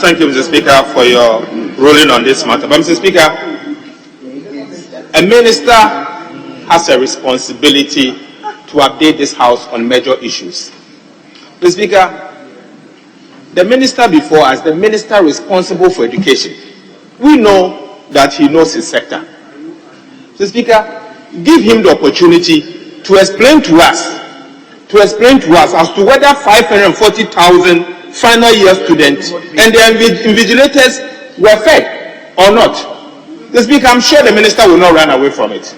Thank you, Mr. Speaker, for your ruling on this matter. But, Mr. Speaker, a minister has a responsibility to update this House on major issues. Mr. Speaker, the minister before us, the minister responsible for education, we know that he knows his sector. Mr. Speaker, give him the opportunity to explain to us as to whether 540,000 final year students and the invigilators were fed or not. Mr. Speaker, I'm sure the minister will not run away from it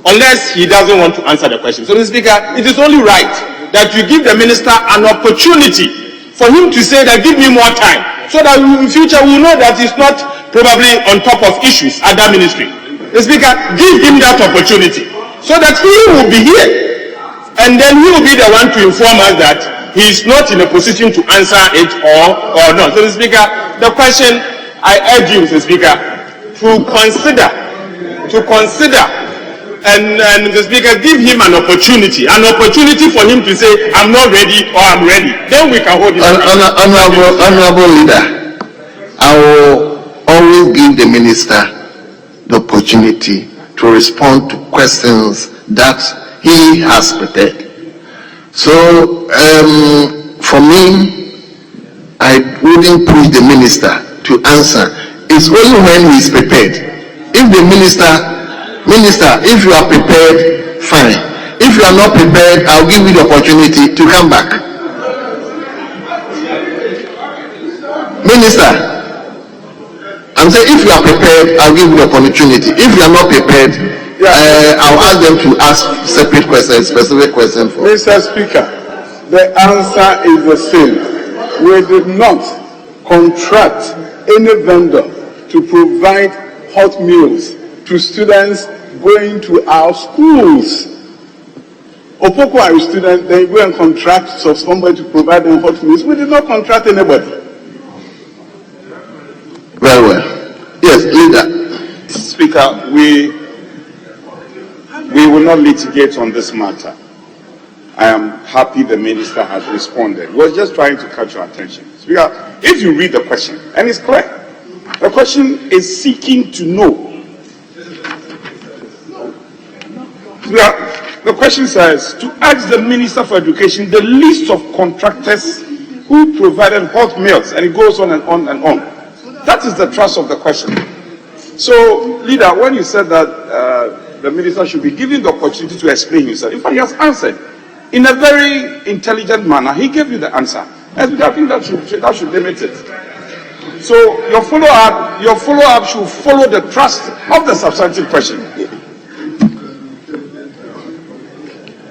unless he doesn't want to answer the question. So, Mr. Speaker, it is only right that you give the minister an opportunity for him to say that give me more time, so that in future we will know that he's not probably on top of issues at that ministry. Mr. Speaker, give him that opportunity so that he will be here, and then he will be the one to inform us that he is not in a position to answer it or not. So, Mr. Speaker, the question I urge you, Mr. Speaker, to consider, and Mr. Speaker, give him an opportunity for him to say, I'm not ready or I'm ready. Then we can hold him. Honorable Leader, I will always give the minister the opportunity to respond to questions that he has prepared. So, for me, I wouldn't push the minister to answer. It's only when he is prepared. If the minister, if you are prepared, fine. If you are not prepared, I'll give you the opportunity to come back. Minister, I'm saying if you are prepared, I'll give you the opportunity. If you are not prepared, I'll ask them to ask separate questions, specific questions. Mr. Speaker, the answer is the same. We did not contract any vendor to provide hot meals to students going to our schools. Opoko are a student, they go and contract somebody to provide them hot meals. We did not contract anybody. Very well. Yes, Leader. Speaker, we will not litigate on this matter. I am happy the minister has responded. We're just trying to catch your attention. Speaker, if you read the question, and it's clear, the question is seeking to know. The question says, to ask the Minister for Education the list of contractors who provided hot meals, and it goes on and on and on. That is the thrust of the question. So, Leader, when you said that the Minister should be given the opportunity to explain himself, in fact, he has answered in a very intelligent manner. He gave you the answer. And I think that should limit it. So, your follow-up should follow the thrust of the substantive question.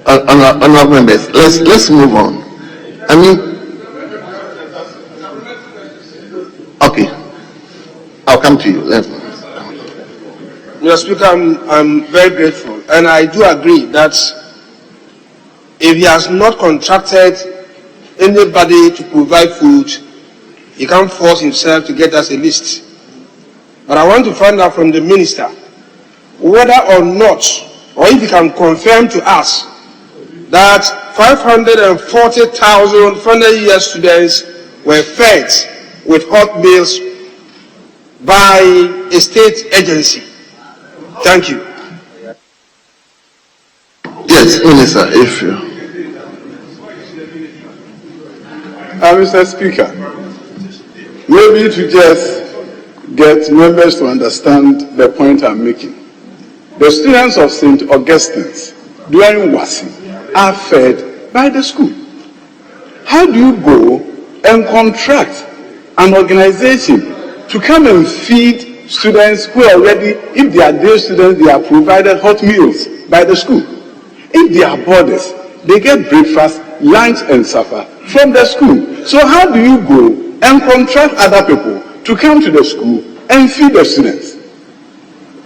Honorable members, let's move on. I mean, okay, I'll come to you. Mr. Speaker, I'm very grateful, and I do agree that if he has not contracted anybody to provide food, he can't force himself to get us a list. But I want to find out from the minister whether or not, or if he can confirm to us that 540,000 final year students were fed with hot meals by a state agency. Thank you. Yes, Minister, if you. Mr. Speaker, maybe to just get members to understand the point I'm making. The students of St. Augustine's during WASI are fed by the school. How do you go and contract an organization to come and feed students who are already, if they are day students, they are provided hot meals by the school? If they are boarders, they get breakfast, lunch and supper from the school. So how do you go and contract other people to come to the school and feed the students?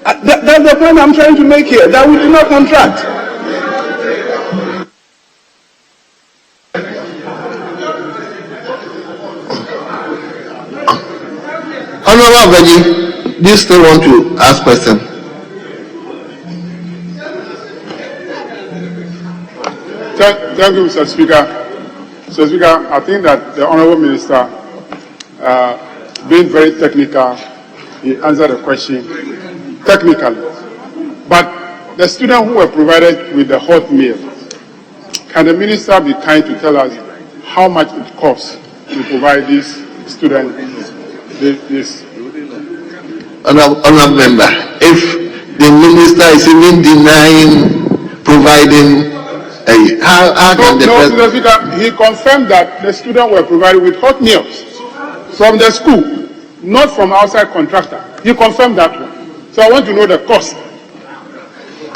That's the point I'm trying to make here, that we do not contract. Honorable Veggie, do you still want to ask question? Thank you, Mr. Speaker. Mr. Speaker, I think that the Honorable Minister being very technical, he answered the question technically. But the students who were provided with the hot meal, can the minister be kind to tell us how much it costs to provide these students this? Honourable member, if the minister is even denying providing, how can the president? No, Mr. Speaker, he confirmed that the students were provided with hot meals from the school, not from outside contractor. He confirmed that one. So I want to know the cost.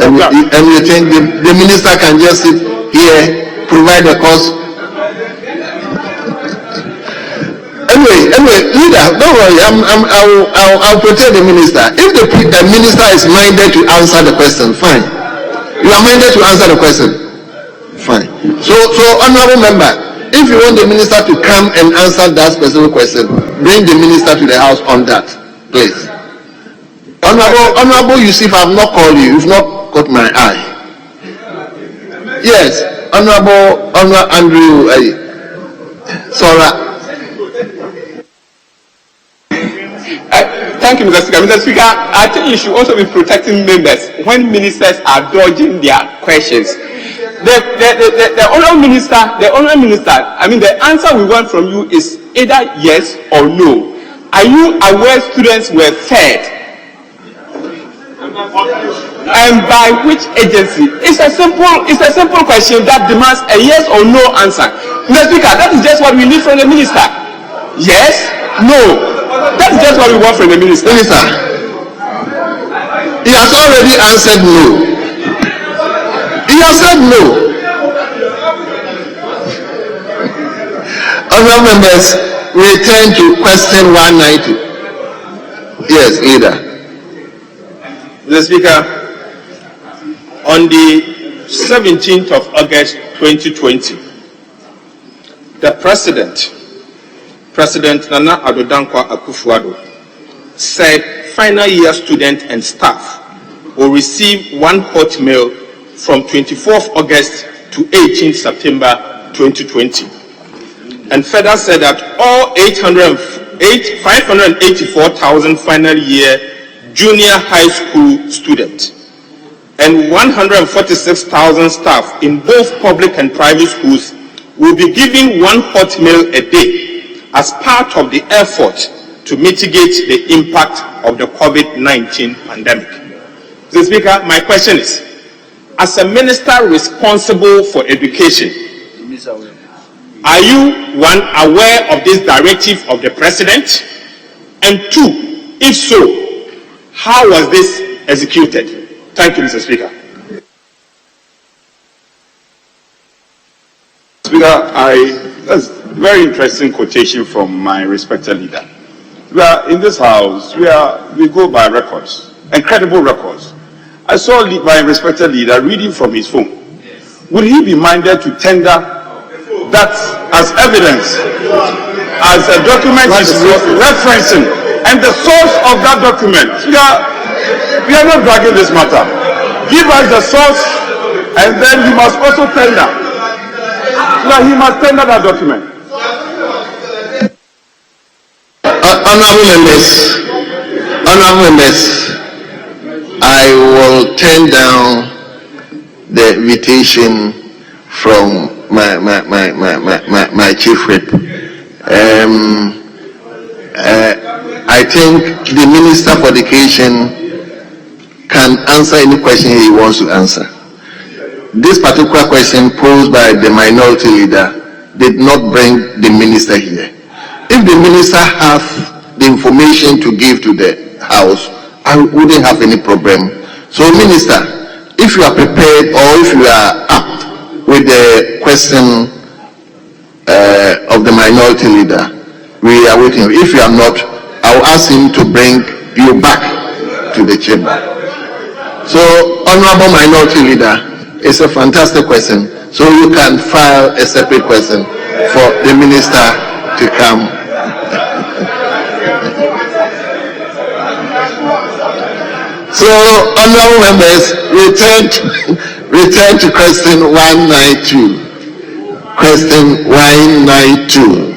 And you think the minister can just sit here, provide the cost? Anyway, leader, don't worry. I'll protect the minister. If the minister is minded to answer the question, fine. You are minded to answer the question, fine. So honourable member, if you want the minister to come and answer that specific question, bring the minister to the house on that, please. Honourable Yusuf, I have not called you. You've not caught my eye. Yes, Honourable Andrew Sora. Thank you, Mr. Speaker. Mr. Speaker, I think you should also be protecting members when ministers are dodging their questions. The honourable minister, I mean, the answer we want from you is either yes or no. Are you aware students were fed? And by which agency? It's a simple question that demands a yes or no answer. Mr. Speaker, that is just what we need from the minister. Yes, no. That's just what we want from the minister. Minister, he has already answered no. He has said no. Other members, return to question 192. Yes, leader. Mr. Speaker, on the 17th of August 2020, the President Nana Addo Dankwa Akufo-Addo, said final year students and staff will receive one hot meal from 24th August to 18th September 2020. And further said that all 584,000 final year junior high school students and 146,000 staff in both public and private schools will be given one hot meal a day as part of the effort to mitigate the impact of the COVID-19 pandemic. Mr. Speaker, my question is, as a minister responsible for education, are you, one, aware of this directive of the president? And two, if so, how was this executed? Thank you, Mr. Speaker. Speaker, that's a very interesting quotation from my respected leader. We are in this house, we go by records, incredible records. I saw my respected leader reading from his phone. Would he be minded to tender that as evidence, as a document is referencing, and the source of that document? We are not dragging this matter. Give us the source, and then you must also tender. He must tender that document. Honourable members, I will turn down the invitation from my chief whip. I think the Minister for Education can answer any question he wants to answer. This particular question posed by the minority leader did not bring the minister here. If the minister has the information to give to the house, I wouldn't have any problem. So, Minister, if you are prepared or if you are apt with the question of the minority leader, we are waiting. If you are not, I will ask him to bring you back to the chamber. So, Honorable Minority Leader, it's a fantastic question. So you can file a separate question for the minister to come. So, honorable members, return to question 192. Question 192.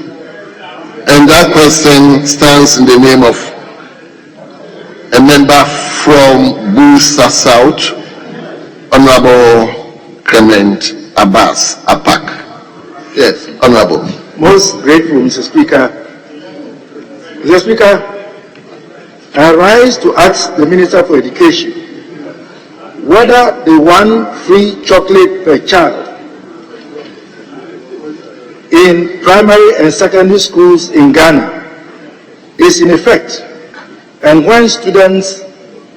And that question stands in the name of a member from Busa South, Honorable Clement Abbas Apak. Yes, Honorable. Most grateful, Mr. Speaker. Mr. Speaker, I rise to ask the Minister for Education whether the one free chocolate per child in primary and secondary schools in Ghana is in effect, and when students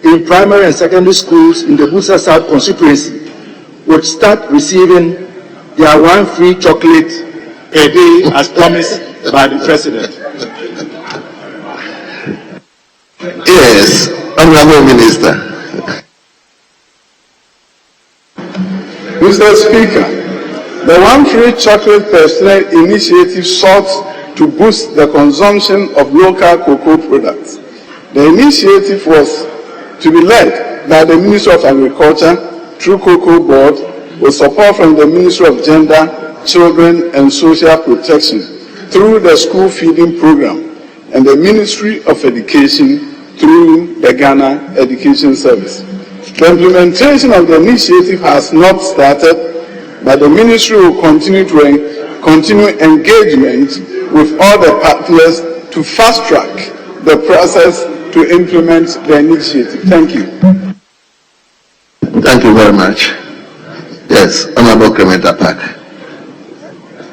in primary and secondary schools in the Busa South constituency would start receiving their one free chocolate a day as promised by the President. Yes, Honorable Minister. Mr. Speaker, the One Free Chocolate per Student initiative sought to boost the consumption of local cocoa products. The initiative was to be led by the Ministry of Agriculture through Cocoa Board with support from the Ministry of Gender, Children and Social Protection through the school feeding program and the Ministry of Education through the Ghana Education Service. The implementation of the initiative has not started, but the ministry will continue engagement with all the partners to fast-track the process to implement the initiative. Thank you. Thank you very much. Yes, Honorable Clement Apak.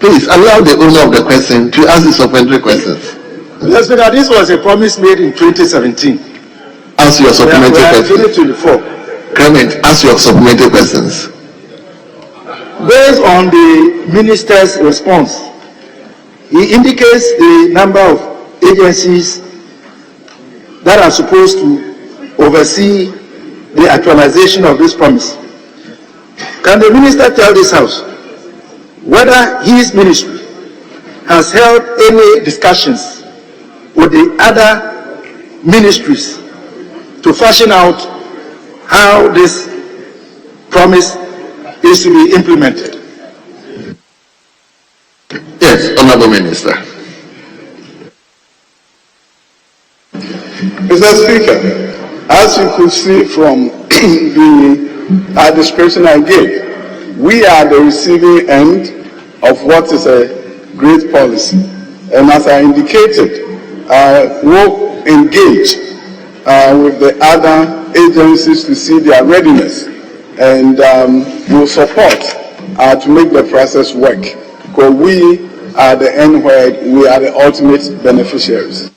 Please allow the owner of the question to ask the supplementary questions. Mr. Speaker, this was a promise made in 2017. Ask your supplementary questions. 2024. Clement, ask your supplementary questions. Based on the minister's response, he indicates the number of agencies that are supposed to oversee the actualization of this promise. Can the minister tell this House whether his ministry has held any discussions with the other ministries to fashion out how this promise is to be implemented? Yes, Honorable Minister. Mr. Speaker, as you could see from the description I gave, we are the receiving end of what is a great policy. And as I indicated, we'll engage with the other agencies to see their readiness, and we'll support to make the process work, because we are the end where we are the ultimate beneficiaries.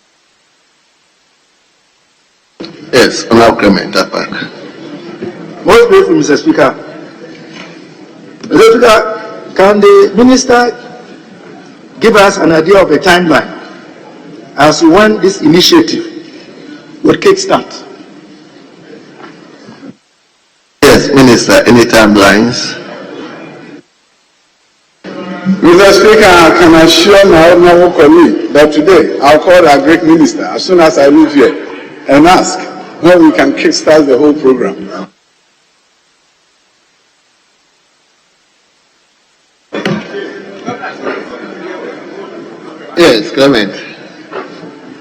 Yes, Honorable Clement Apak. Most grateful, Mr. Speaker. Mr. Speaker, can the minister give us an idea of a timeline as to when this initiative will kickstart? Yes, Minister, any timelines? Mr. Speaker, I can assure my honorable colleague that today I'll call our great minister as soon as I leave here and ask when we can kickstart the whole program. Yes, Clement.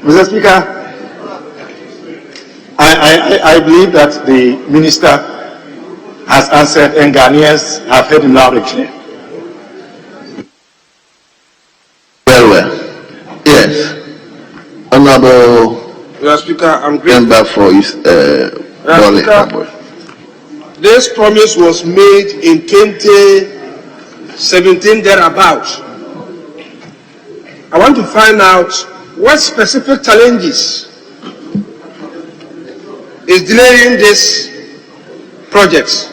Mr. Speaker, I believe that the minister has answered and Ghanaians have heard him loud and clear. Very well. Yes. Honorable Mr. Speaker, I'm grateful. member for his This promise was made in 2017 thereabouts. I want to find out what specific challenges is delaying this project.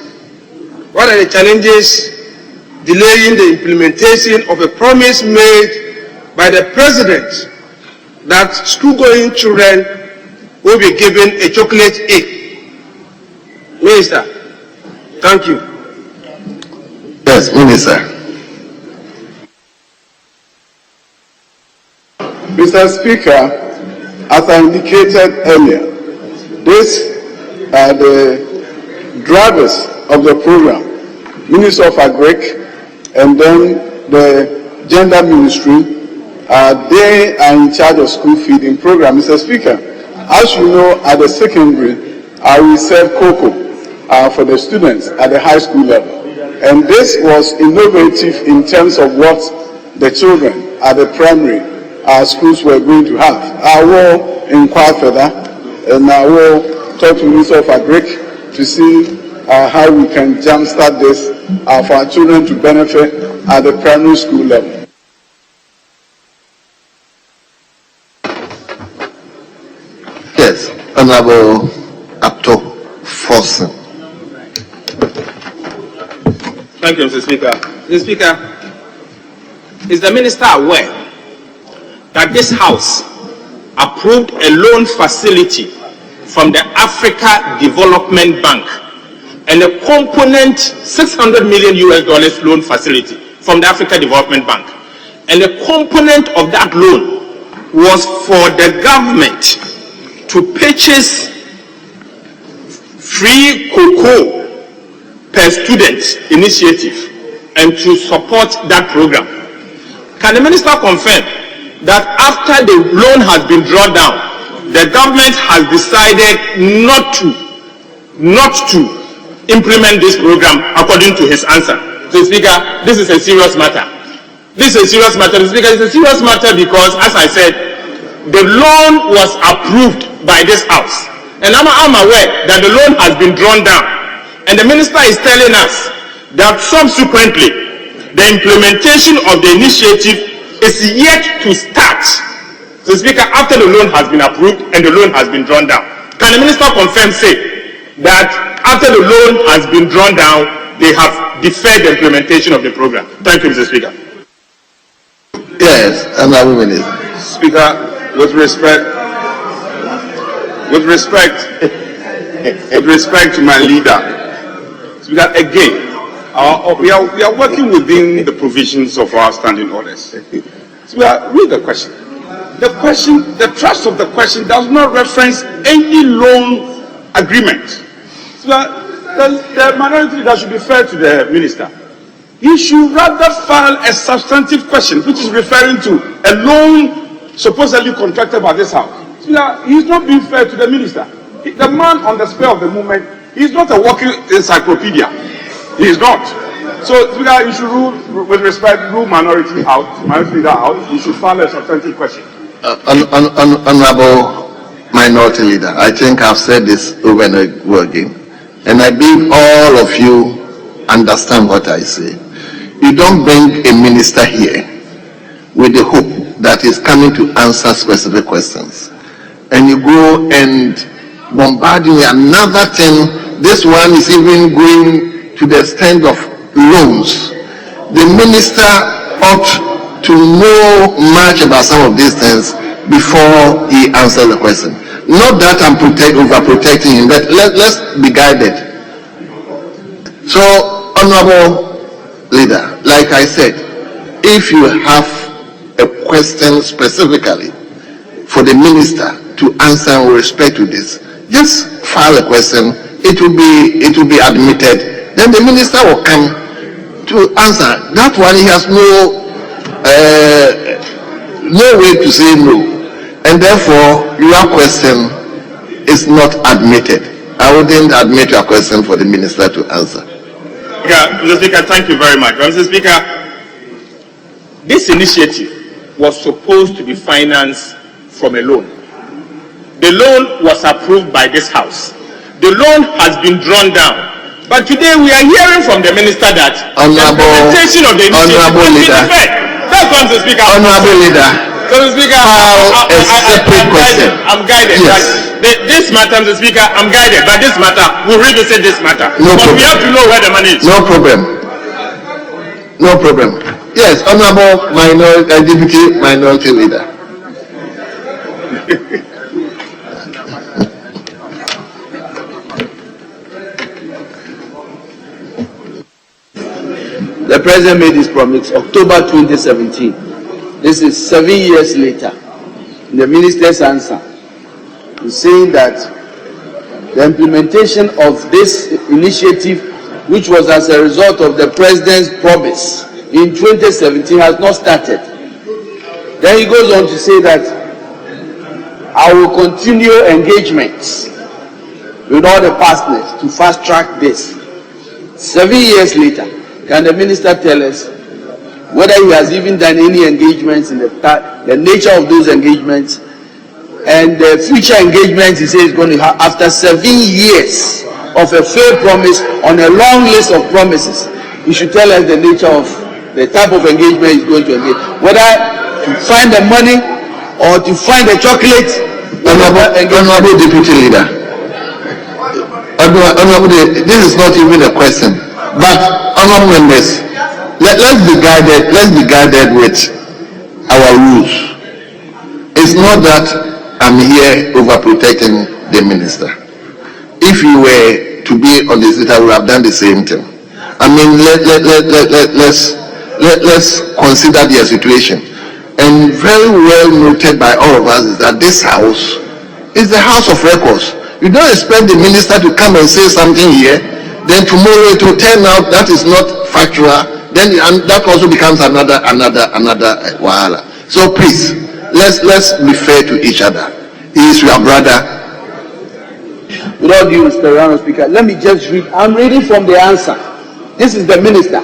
What are the challenges delaying the implementation of a promise made by the President that school-going children will be given a chocolate egg? Minister, thank you. Yes, Minister. Mr. Speaker, as I indicated earlier, these are the drivers of the program, Ministry of Agric, and then the Gender Ministry, They are in charge of school feeding program. Mr. Speaker, as you know, at the secondary, we serve cocoa for the students at the high school level. And this was innovative in terms of what the children at the primary schools were going to have. I will inquire further, and I will talk to the Minister of Agric to see how we can jumpstart this for our children to benefit at the primary school level. Yes, Honorable Forson. Thank you, Mr. Speaker. Mr. Speaker, is the minister aware that this House approved a loan facility from the Africa Development Bank and a component $600 million loan facility from the Africa Development Bank, and a component of that loan was for the government to purchase free cocoa per student initiative and to support that program. Can the minister confirm that after the loan has been drawn down, the government has decided not to implement this program according to his answer? So, Speaker, this is a serious matter. This is a serious matter, Speaker. It's a serious matter because, as I said, the loan was approved by this House. And I'm aware that the loan has been drawn down. And the minister is telling us that subsequently, the implementation of the initiative is yet to start. So, Speaker, after the loan has been approved and the loan has been drawn down, can the minister confirm, say, that after the loan has been drawn down, they have deferred the implementation of the program? Thank you, Mr. Speaker. Yes, Honorable Minister. Speaker, with respect to my leader, Speaker, again, we are working within the provisions of our standing orders. Speaker, read the question. The thrust of the question does not reference any loan agreement. Speaker, the minority leader should be fair to the minister. He should rather file a substantive question which is referring to a loan supposedly contracted by this House. Speaker, he's not being fair to the minister. The man on the spur of the moment, he's not a walking encyclopedia. He is not. So, Speaker, you should rule, with respect, rule minority leader out. You should file a substantive question. Honorable Minority Leader, I think I've said this over and over again, and I believe all of you understand what I say. You don't bring a minister here with the hope that is coming to answer specific questions, and you go and bombard me another thing. This one is even going to the extent of loans. The minister ought to know much about some of these things before he answers the question. Not that I'm overprotecting him, but let's be guided. So, Honorable Leader, like I said, if you have a question specifically for the minister to answer with respect to this, just file a question. It will be admitted. Then the minister will come to answer. That one, he has no way to say no, and therefore your question is not admitted. I wouldn't admit your question for the minister to answer. Mr. Speaker, thank you very much. Mr. Speaker, this initiative was supposed to be financed from a loan. The loan was approved by this House. The loan has been drawn down. But today we are hearing from the minister that the implementation of the initiative has been deferred. That's what Mr. Speaker. Honorable Leader, so, Mr. Speaker, I'm guided. Yes. This matter, Mr. Speaker, I'm guided. But this matter, we'll revisit this matter. No but problem. We have to know where the money is. No problem. No problem. Yes, Honorable Deputy Minority Leader. The President made his promise October 2017. This is 7 years later. The minister's answer is saying that the implementation of this initiative, which was as a result of the President's promise in 2017, has not started. Then he goes on to say that I will continue engagements with all the partners to fast track this. 7 years later, can the minister tell us whether he has even done any engagements in the nature of those engagements and the future engagements he says he's going to have after 7 years of a failed promise on a long list of promises? He should tell us the nature of the type of engagement he's going to engage, whether to find the money or to find the chocolate. Honorable Deputy Leader, this is not even a question, but honorable members, let's be guided with our rules. It's not that I'm here overprotecting the minister. If you were to be on this, I would have done the same thing. I mean, let's consider their situation. And very well noted by all of us is that this house is the house of records. You don't expect the minister to come and say something here, then tomorrow it will turn out that is not factual. Then that also becomes another wahala. So please, let's be fair to each other. He is your brother. With all due respect, Mr. Speaker, let me just read. I'm reading from the answer. This is the minister.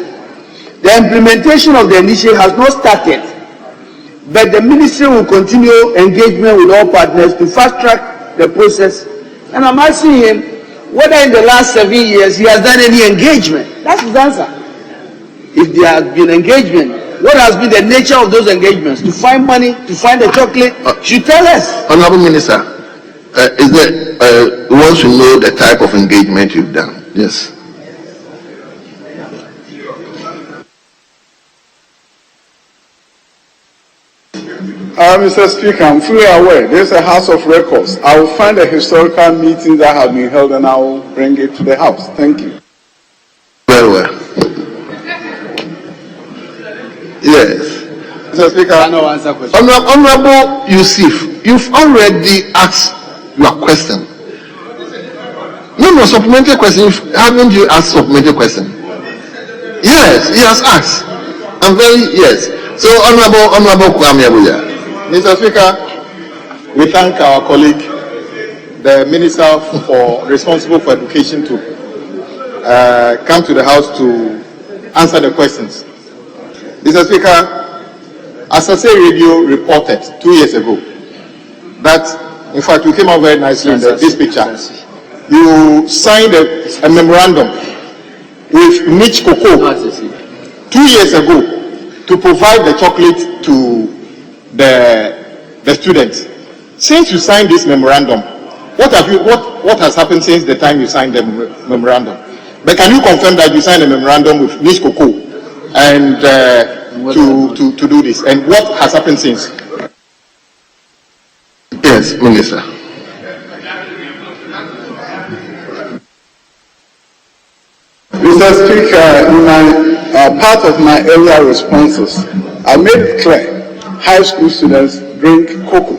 The implementation of the initiative has not started, but the ministry will continue engagement with all partners to fast track the process. And I'm asking him whether in the last 7 years he has done any engagement. That's his answer. If there has been engagement, what has been the nature of those engagements? To find money, to find the chocolate? Should tell us. Honorable Minister, wants to know the type of engagement you've done. Yes. Mr. Speaker, I'm fully aware there's a House of Records. I will find a historical meeting that have been held and I will bring it to the House. Thank you. Very well. Yes. Mr. Speaker, I know answer question. Honorable Yusuf, you've already asked your question. No, supplementary question. Haven't you asked supplementary question? Yes, he has asked. Yes. So, Honorable Kwame Abuja. Mr. Speaker, we thank our colleague, the Minister responsible for education, to come to the House to answer the questions. Mr. Speaker, Asase Radio reported 2 years ago that, in fact, we came out very nicely in this picture. You signed a memorandum with Mitch Cocoa 2 years ago to provide the chocolate to the students. Since you signed this memorandum, what has happened since the time you signed the memorandum? But can you confirm that you signed a memorandum with Mitch Cocoa and to do this? And what has happened since? Yes, Minister. Mr. Speaker, in my part of my earlier responses, I made it clear high school students drink cocoa.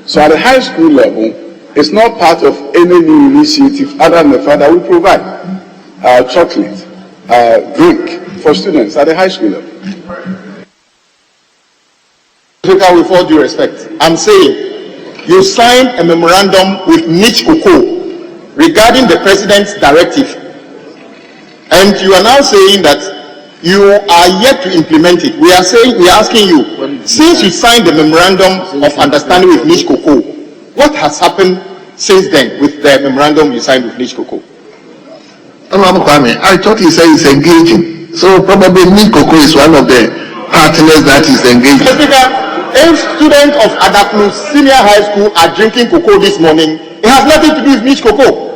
So at the high school level, it's not part of any new initiative other than the fact that we provide chocolate, drink for students at the high school level. Speaker, with all due respect, I'm saying you signed a memorandum with Mitch Cocoa regarding the president's directive. And you are now saying that you are yet to implement it. We are asking you, since you signed the memorandum of understanding with Mitch Cocoa, what has happened since then with the memorandum you signed with Mitch Cocoa? Honorable Kwame, I thought he said he's engaging. So probably Mitch Cocoa is one of the partners that is engaging. Mr. Speaker, if students of Adaklu Senior High School are drinking cocoa this morning, it has nothing to do with Mitch Cocoa.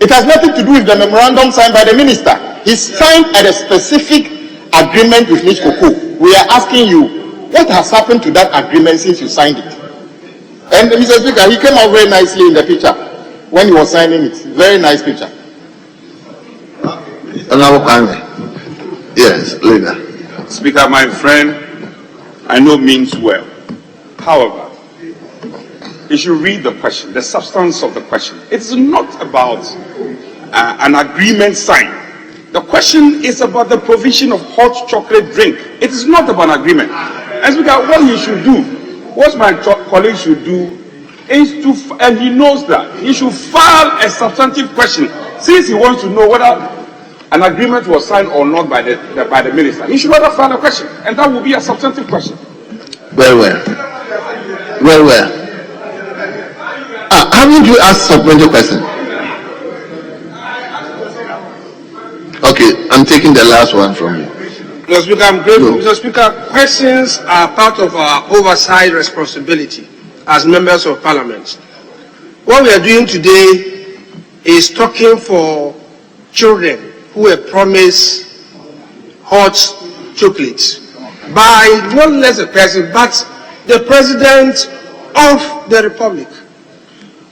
It has nothing to do with the memorandum signed by the minister. He signed a specific agreement with Mitch Cocoa. We are asking you, what has happened to that agreement since you signed it? And Mr. Speaker, he came out very nicely in the picture when he was signing it. Very nice picture. Honorable Kwame. Yes, leader. Speaker, my friend, I know means well. However, you should read the question, the substance of the question. It's not about an agreement signed. The question is about the provision of hot chocolate drink. It is not about an agreement. And Speaker, what he should do, what my colleague should do, is to, and he knows that, he should file a substantive question, since he wants to know whether an agreement was signed or not by the minister. He should rather file a question, and that will be a substantive question. Very well. Very well. Haven't you asked supplementary question? Okay, I'm taking the last one from you. Mr. Speaker, I'm grateful. No. Mr. Speaker, questions are part of our oversight responsibility as members of Parliament. What we are doing today is talking for children who were promised hot chocolates by not less a person, but the President of the Republic.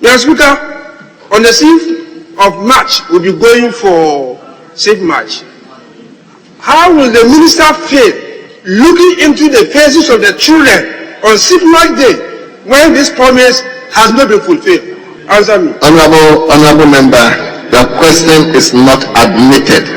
Mr. Speaker, on the 6th of March, we'll be going for 6th March. How will the minister feel looking into the faces of the children on 6th March day when this promise has not been fulfilled? Answer me. Honorable member, the question is not admitted.